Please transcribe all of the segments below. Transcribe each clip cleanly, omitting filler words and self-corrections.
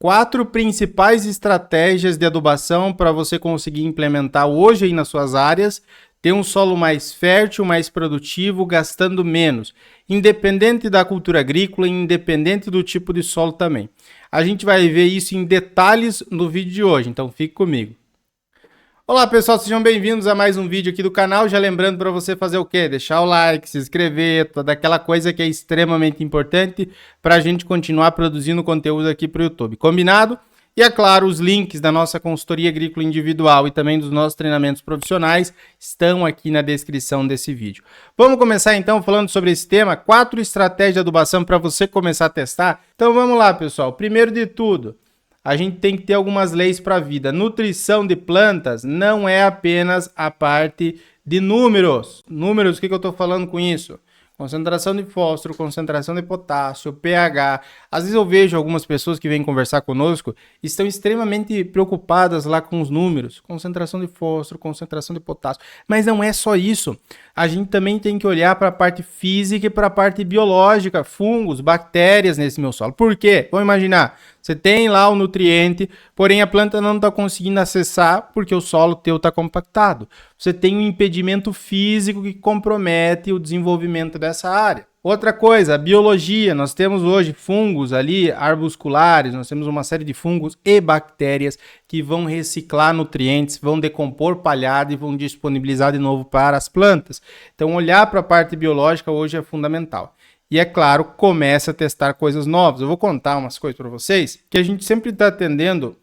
4 principais estratégias de adubação para você conseguir implementar hoje aí nas suas áreas, ter um solo mais fértil, mais produtivo, gastando menos, independente da cultura agrícola e independente do tipo de solo também. A gente vai ver isso em detalhes no vídeo de hoje, então fique comigo. Olá pessoal, sejam bem-vindos a mais um vídeo aqui do canal. Já lembrando para você fazer o quê? Deixar o like, se inscrever, toda aquela coisa que é extremamente importante para a gente continuar produzindo conteúdo aqui para o YouTube. Combinado? E é claro, os links da nossa consultoria agrícola individual e também dos nossos treinamentos profissionais estão aqui na descrição desse vídeo. Vamos começar então falando sobre esse tema, 4 estratégias de adubação para você começar a testar. Então vamos lá pessoal, primeiro de tudo, a gente tem que ter algumas leis para a vida. Nutrição de plantas não é apenas a parte de números. Números, o que eu estou falando com isso? Concentração de fósforo, concentração de potássio, pH. Às vezes eu vejo algumas pessoas que vêm conversar conosco e estão extremamente preocupadas lá com os números. Concentração de fósforo, concentração de potássio. Mas não é só isso. A gente também tem que olhar para a parte física e para a parte biológica, fungos, bactérias nesse meu solo. Por quê? Vamos imaginar, você tem lá o nutriente, porém a planta não está conseguindo acessar porque o solo teu está compactado. Você tem um impedimento físico que compromete o desenvolvimento dessa área. Outra coisa, a biologia. Nós temos hoje fungos ali, arbusculares, nós temos uma série de fungos e bactérias que vão reciclar nutrientes, vão decompor palhada e vão disponibilizar de novo para as plantas. Então, olhar para a parte biológica hoje é fundamental. E é claro, comece a testar coisas novas. Eu vou contar umas coisas para vocês que a gente sempre está atendendo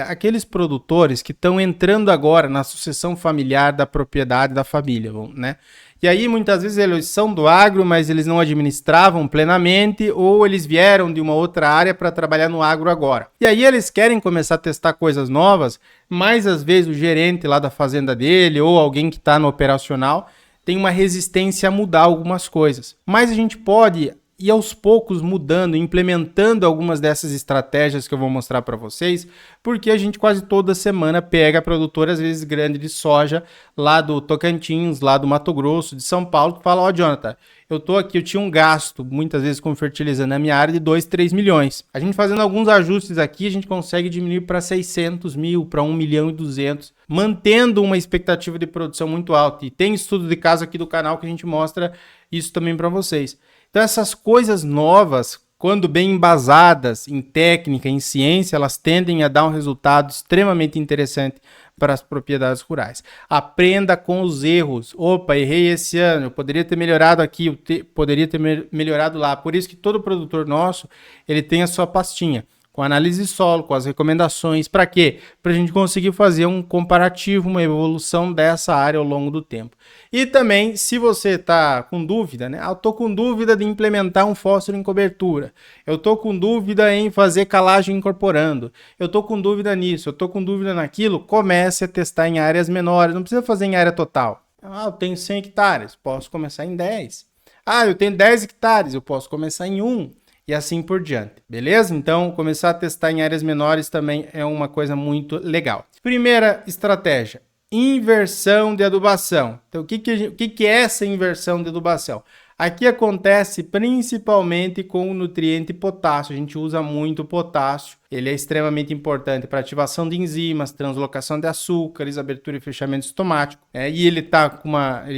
aqueles produtores que estão entrando agora na sucessão familiar da propriedade da família, né? E aí muitas vezes eles são do agro, mas eles não administravam plenamente ou eles vieram de uma outra área para trabalhar no agro agora. E aí eles querem começar a testar coisas novas, mas às vezes o gerente lá da fazenda dele ou alguém que está no operacional tem uma resistência a mudar algumas coisas. Mas a gente pode ir aos poucos mudando, implementando algumas dessas estratégias que eu vou mostrar para vocês, porque a gente quase toda semana pega produtor, às vezes grande, de soja, lá do Tocantins, lá do Mato Grosso, de São Paulo, que fala, ó, Jonathan, eu tinha um gasto, muitas vezes como fertilizante na minha área, de 2, 3 milhões. A gente fazendo alguns ajustes aqui, a gente consegue diminuir para 600 mil, para 1 milhão e 200, mantendo uma expectativa de produção muito alta. E tem estudo de caso aqui do canal que a gente mostra isso também para vocês. Então essas coisas novas, quando bem embasadas em técnica, em ciência, elas tendem a dar um resultado extremamente interessante para as propriedades rurais. Aprenda com os erros. Opa, errei esse ano, eu poderia ter melhorado aqui, poderia ter melhorado lá. Por isso que todo produtor nosso, ele tem a sua pastinha com análise de solo, com as recomendações. Para quê? Para a gente conseguir fazer um comparativo, uma evolução dessa área ao longo do tempo. E também, se você está com dúvida, né? Eu estou com dúvida de implementar um fósforo em cobertura. Eu estou com dúvida em fazer calagem incorporando. Eu estou com dúvida nisso, eu estou com dúvida naquilo. Comece a testar em áreas menores, não precisa fazer em área total. Eu tenho 100 hectares, posso começar em 10. Eu tenho 10 hectares, eu posso começar em 1. E assim por diante, beleza? Então, começar a testar em áreas menores também é uma coisa muito legal. Primeira estratégia, inversão de adubação. Então, o que é essa inversão de adubação? Aqui acontece principalmente com o nutriente potássio. A gente usa muito potássio. Ele é extremamente importante para ativação de enzimas, translocação de açúcares, abertura e fechamento estomático. E ele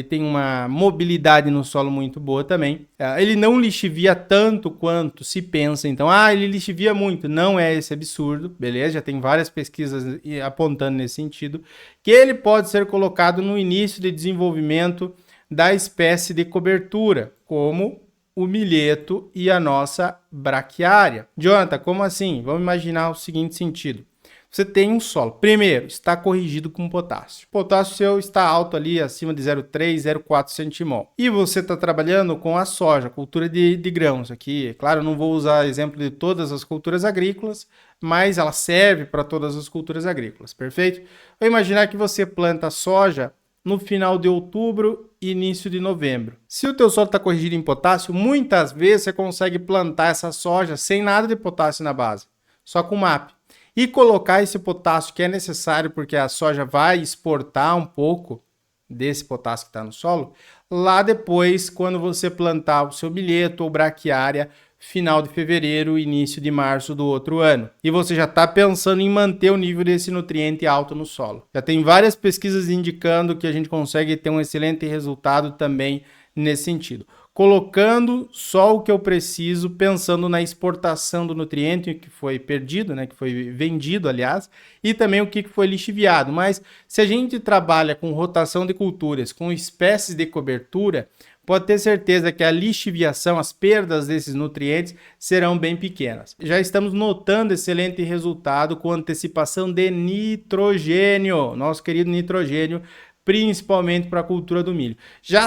tem uma mobilidade no solo muito boa também. Ele não lixivia tanto quanto se pensa. Então, ele lixivia muito. Não é esse absurdo, beleza? Já tem várias pesquisas apontando nesse sentido. Que ele pode ser colocado no início de desenvolvimento da espécie de cobertura, como o milheto e a nossa braquiária. Jonathan, como assim? Vamos imaginar o seguinte sentido. Você tem um solo. Primeiro, está corrigido com potássio. O potássio seu está alto ali, acima de 0,3, 0,4 centimol. E você está trabalhando com a soja, cultura de grãos. Aqui, claro, eu não vou usar exemplo de todas as culturas agrícolas, mas ela serve para todas as culturas agrícolas, perfeito? Vou imaginar que você planta soja no final de outubro e início de novembro. Se o teu solo está corrigido em potássio, muitas vezes você consegue plantar essa soja sem nada de potássio na base, só com MAP. E colocar esse potássio que é necessário, porque a soja vai exportar um pouco desse potássio que está no solo, lá depois, quando você plantar o seu milheto ou braquiária final de fevereiro, início de março do outro ano. E você já está pensando em manter o nível desse nutriente alto no solo. Já tem várias pesquisas indicando que a gente consegue ter um excelente resultado também nesse sentido. Colocando só o que eu preciso, pensando na exportação do nutriente que foi perdido, né, que foi vendido, aliás, e também o que foi lixiviado. Mas se a gente trabalha com rotação de culturas, com espécies de cobertura, pode ter certeza que a lixiviação, as perdas desses nutrientes serão bem pequenas. Já estamos notando excelente resultado com antecipação de nitrogênio, nosso querido nitrogênio, principalmente para a cultura do milho. Já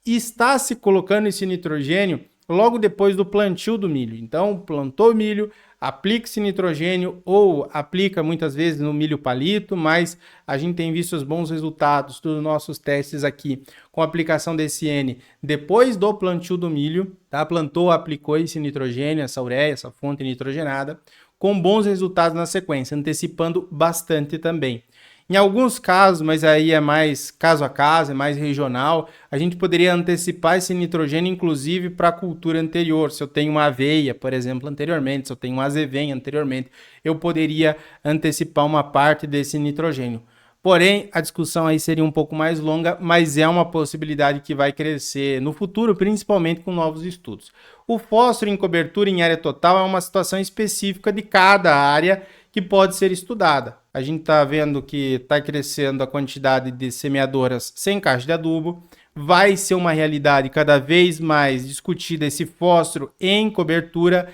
está se colocando esse nitrogênio logo depois do plantio do milho. Então, plantou o milho, aplica esse nitrogênio ou aplica muitas vezes no milho palito, mas a gente tem visto os bons resultados dos nossos testes aqui com a aplicação desse N depois do plantio do milho, tá? Plantou, aplicou esse nitrogênio, essa ureia, essa fonte nitrogenada, com bons resultados na sequência, antecipando bastante também. Em alguns casos, mas aí é mais caso a caso, é mais regional, a gente poderia antecipar esse nitrogênio, inclusive, para a cultura anterior. Se eu tenho uma aveia, por exemplo, anteriormente, se eu tenho um azevém anteriormente, eu poderia antecipar uma parte desse nitrogênio. Porém, a discussão aí seria um pouco mais longa, mas é uma possibilidade que vai crescer no futuro, principalmente com novos estudos. O fósforo em cobertura em área total é uma situação específica de cada área que pode ser estudada. A gente está vendo que está crescendo a quantidade de semeadoras sem caixa de adubo. Vai ser uma realidade cada vez mais discutida esse fósforo em cobertura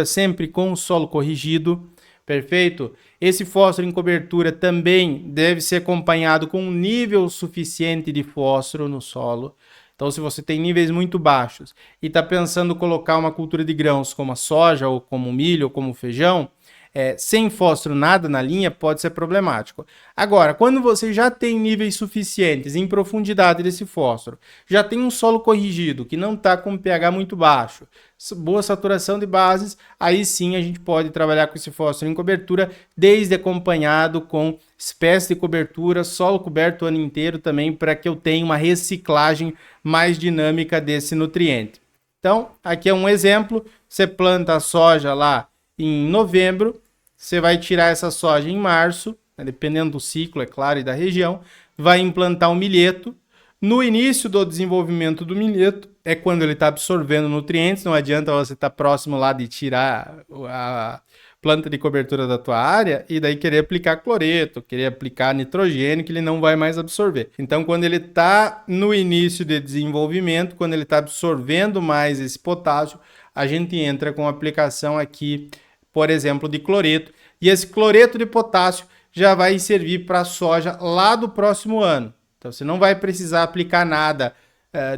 sempre com o solo corrigido, perfeito? Esse fósforo em cobertura também deve ser acompanhado com um nível suficiente de fósforo no solo. Então, se você tem níveis muito baixos e está pensando colocar uma cultura de grãos como a soja, ou como o milho, ou como o feijão, sem fósforo nada na linha pode ser problemático. Agora, quando você já tem níveis suficientes em profundidade desse fósforo, já tem um solo corrigido que não está com pH muito baixo, boa saturação de bases, aí sim a gente pode trabalhar com esse fósforo em cobertura, desde acompanhado com espécie de cobertura, solo coberto o ano inteiro também, para que eu tenha uma reciclagem mais dinâmica desse nutriente. Então, aqui é um exemplo, você planta a soja lá em novembro, você vai tirar essa soja em março, né, dependendo do ciclo, é claro, e da região, vai implantar um milheto. No início do desenvolvimento do milheto, é quando ele está absorvendo nutrientes, não adianta você estar próximo lá de tirar a planta de cobertura da tua área e daí querer aplicar cloreto, querer aplicar nitrogênio, que ele não vai mais absorver. Então, quando ele está no início de desenvolvimento, quando ele está absorvendo mais esse potássio, a gente entra com a aplicação aqui, por exemplo, de cloreto. E esse cloreto de potássio já vai servir para a soja lá do próximo ano. Então, você não vai precisar aplicar nada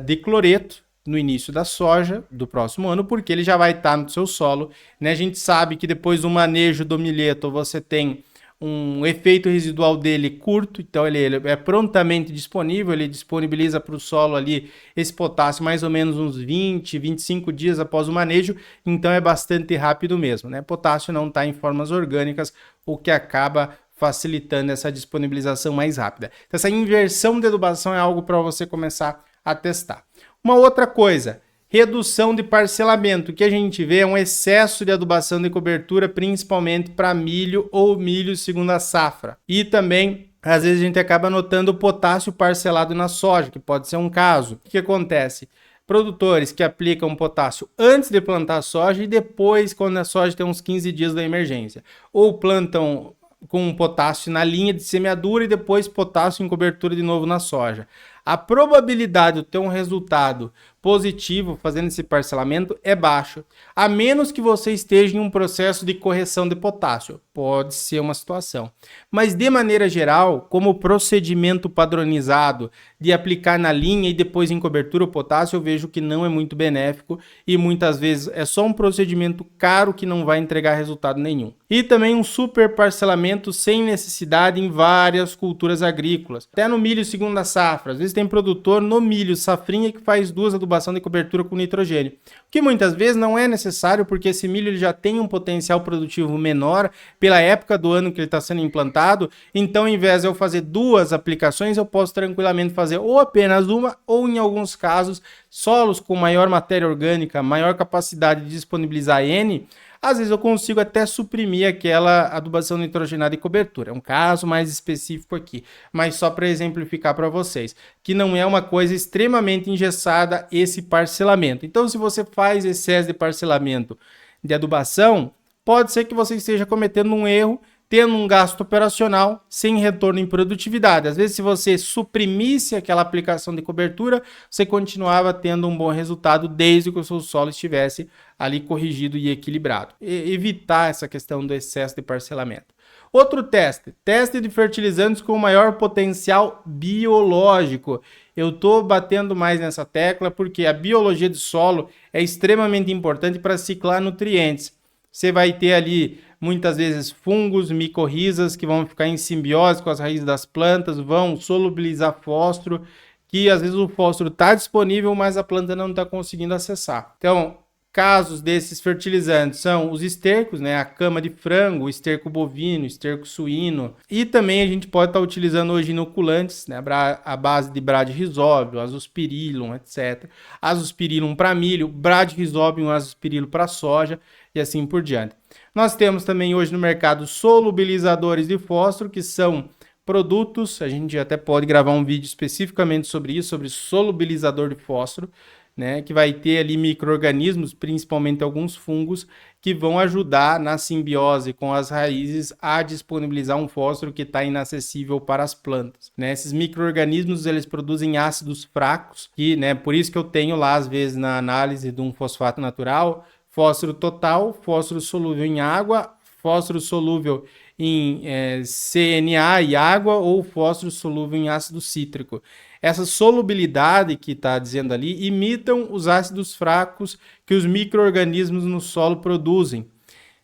de cloreto no início da soja do próximo ano, porque ele já vai estar no seu solo, né? A gente sabe que depois do manejo do milheto, você tem um efeito residual dele curto, então ele é prontamente disponível, ele disponibiliza para o solo ali esse potássio mais ou menos uns 20, 25 dias após o manejo, então é bastante rápido mesmo, né? Potássio não está em formas orgânicas, o que acaba facilitando essa disponibilização mais rápida. Então, essa inversão de adubação é algo para você começar a testar. Uma outra coisa, redução de parcelamento. O que a gente vê é um excesso de adubação de cobertura, principalmente para milho ou milho segunda safra. E também, às vezes, a gente acaba notando o potássio parcelado na soja, que pode ser um caso. O que acontece? Produtores que aplicam potássio antes de plantar a soja e depois, quando a soja tem uns 15 dias da emergência. Ou plantam com potássio na linha de semeadura e depois potássio em cobertura de novo na soja. A probabilidade de ter um resultado positivo fazendo esse parcelamento é baixo, a menos que você esteja em um processo de correção de potássio. Pode ser uma situação. Mas, de maneira geral, como procedimento padronizado de aplicar na linha e depois em cobertura o potássio, eu vejo que não é muito benéfico e muitas vezes é só um procedimento caro que não vai entregar resultado nenhum. E também um super parcelamento sem necessidade em várias culturas agrícolas. Até no milho segunda safra, às vezes tem produtor no milho safrinha que faz 2 adubações adubação de cobertura com nitrogênio. O que muitas vezes não é necessário, porque esse milho ele já tem um potencial produtivo menor pela época do ano que ele está sendo implantado. Então, ao invés de eu fazer 2 aplicações, eu posso tranquilamente fazer ou apenas uma, ou em alguns casos, solos com maior matéria orgânica, maior capacidade de disponibilizar N, às vezes eu consigo até suprimir aquela adubação nitrogenada e cobertura. É um caso mais específico aqui, mas só para exemplificar para vocês, que não é uma coisa extremamente engessada esse parcelamento. Então, se você faz excesso de parcelamento de adubação, pode ser que você esteja cometendo um erro, tendo um gasto operacional sem retorno em produtividade. Às vezes, se você suprimisse aquela aplicação de cobertura, você continuava tendo um bom resultado desde que o seu solo estivesse ali corrigido e equilibrado. Evitar essa questão do excesso de parcelamento. Outro teste de fertilizantes com maior potencial biológico. Eu estou batendo mais nessa tecla porque a biologia de solo é extremamente importante para ciclar nutrientes. Você vai ter ali muitas vezes fungos, micorrizas que vão ficar em simbiose com as raízes das plantas, vão solubilizar fósforo, que às vezes o fósforo está disponível, mas a planta não está conseguindo acessar. Então, casos desses fertilizantes são os estercos, né? A cama de frango, o esterco bovino, o esterco suíno. E também a gente pode estar utilizando hoje inoculantes, né? A base de Bradyrhizóbio, Azospirillum, etc. Azospirillum para milho, Bradyrhizobium, Azospirillum para soja e assim por diante. Nós temos também hoje no mercado solubilizadores de fósforo, que são produtos, a gente até pode gravar um vídeo especificamente sobre isso, sobre solubilizador de fósforo, né, que vai ter ali micro-organismos, principalmente alguns fungos, que vão ajudar na simbiose com as raízes a disponibilizar um fósforo que está inacessível para as plantas. Né? Esses micro-organismos eles produzem ácidos fracos, que, né, por isso que eu tenho lá, às vezes, na análise de um fosfato natural, fósforo total, fósforo solúvel em água, fósforo solúvel em CNA e água ou fósforo solúvel em ácido cítrico. Essa solubilidade que está dizendo ali imitam os ácidos fracos que os micro-organismos no solo produzem.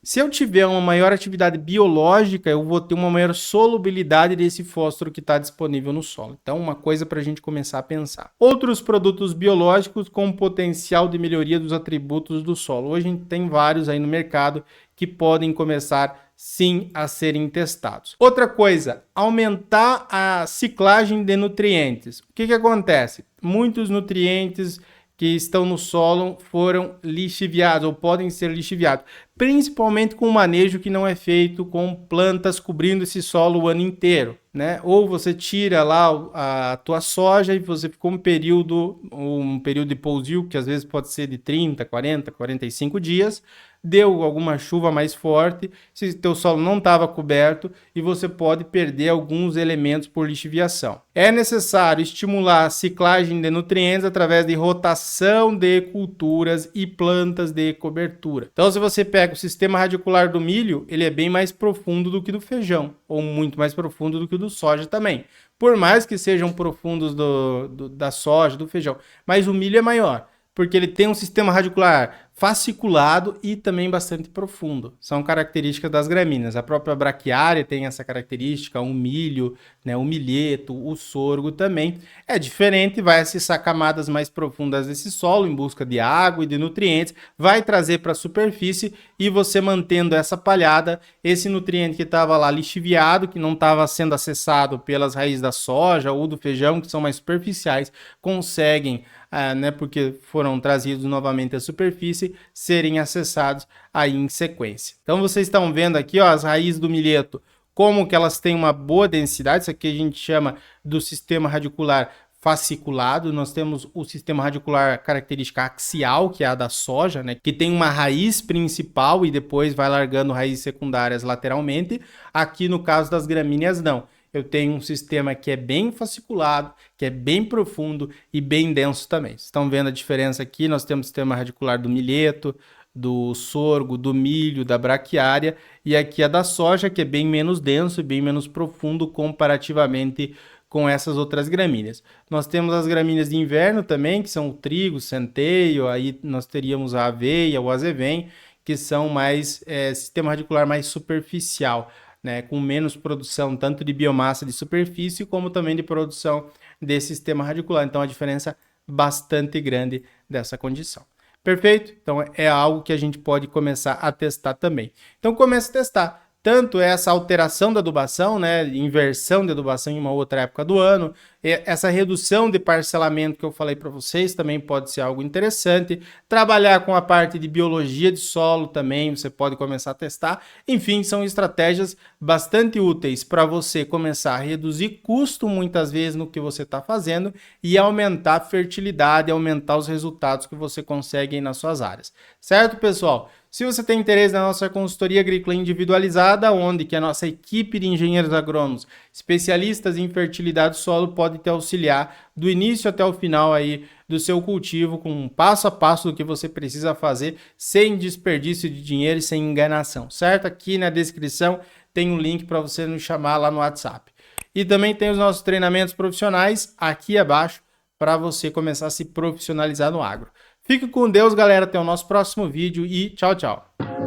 Se eu tiver uma maior atividade biológica, eu vou ter uma maior solubilidade desse fósforo que está disponível no solo. Então, uma coisa para a gente começar a pensar. Outros produtos biológicos com potencial de melhoria dos atributos do solo. Hoje a gente tem vários aí no mercado que podem começar sim a serem testados. Outra coisa, aumentar a ciclagem de nutrientes. O que acontece? Muitos nutrientes que estão no solo foram lixiviados ou podem ser lixiviados, principalmente com um manejo que não é feito com plantas cobrindo esse solo o ano inteiro, né? Ou você tira lá a tua soja e você ficou um período de pousio, que às vezes pode ser de 30, 40, 45 dias, deu alguma chuva mais forte, se teu solo não estava coberto e você pode perder alguns elementos por lixiviação. É necessário estimular a ciclagem de nutrientes através de rotação de culturas e plantas de cobertura. Então, se você pega o sistema radicular do milho, ele é bem mais profundo do que do feijão, ou muito mais profundo do que o do soja também. Por mais que sejam profundos da soja, do feijão, mas o milho é maior, porque ele tem um sistema radicular fasciculado e também bastante profundo. São características das gramíneas. A própria braquiária tem essa característica, o milho, né, o milheto, o sorgo também. É diferente, vai acessar camadas mais profundas desse solo em busca de água e de nutrientes, vai trazer para a superfície e você mantendo essa palhada, esse nutriente que estava lá lixiviado, que não estava sendo acessado pelas raízes da soja ou do feijão, que são mais superficiais, conseguem, né, porque foram trazidos novamente à superfície, serem acessados aí em sequência. Então vocês estão vendo aqui, ó, as raízes do milheto, como que elas têm uma boa densidade. Isso aqui a gente chama do sistema radicular fasciculado. Nós temos o sistema radicular característica axial, que é a da soja, né, que tem uma raiz principal e depois vai largando raízes secundárias lateralmente. Aqui no caso das gramíneas não. Eu tenho um sistema que é bem fasciculado, que é bem profundo e bem denso também. Vocês estão vendo a diferença aqui? Nós temos o sistema radicular do milheto, do sorgo, do milho, da braquiária, e aqui a da soja, que é bem menos denso e bem menos profundo comparativamente com essas outras gramíneas. Nós temos as gramíneas de inverno também, que são o trigo, centeio, aí nós teríamos a aveia, o azevém, que são mais sistema radicular mais superficial, né, com menos produção tanto de biomassa de superfície como também de produção desse sistema radicular. Então a diferença bastante grande dessa condição. Perfeito? Então é algo que a gente pode começar a testar também. Então comece a testar tanto essa alteração da adubação, né, inversão de adubação em uma outra época do ano, essa redução de parcelamento que eu falei para vocês também pode ser algo interessante. Trabalhar com a parte de biologia de solo também, você pode começar a testar. Enfim, são estratégias bastante úteis para você começar a reduzir custo muitas vezes no que você está fazendo e aumentar a fertilidade, aumentar os resultados que você consegue aí nas suas áreas. Certo, pessoal? Se você tem interesse na nossa consultoria agrícola individualizada, onde que a nossa equipe de engenheiros agrônomos, especialistas em fertilidade do solo, pode te auxiliar do início até o final aí do seu cultivo, com um passo a passo do que você precisa fazer, sem desperdício de dinheiro e sem enganação, certo? Aqui na descrição tem um link para você nos chamar lá no WhatsApp. E também tem os nossos treinamentos profissionais aqui abaixo para você começar a se profissionalizar no agro. Fique com Deus, galera. Até o nosso próximo vídeo e tchau, tchau.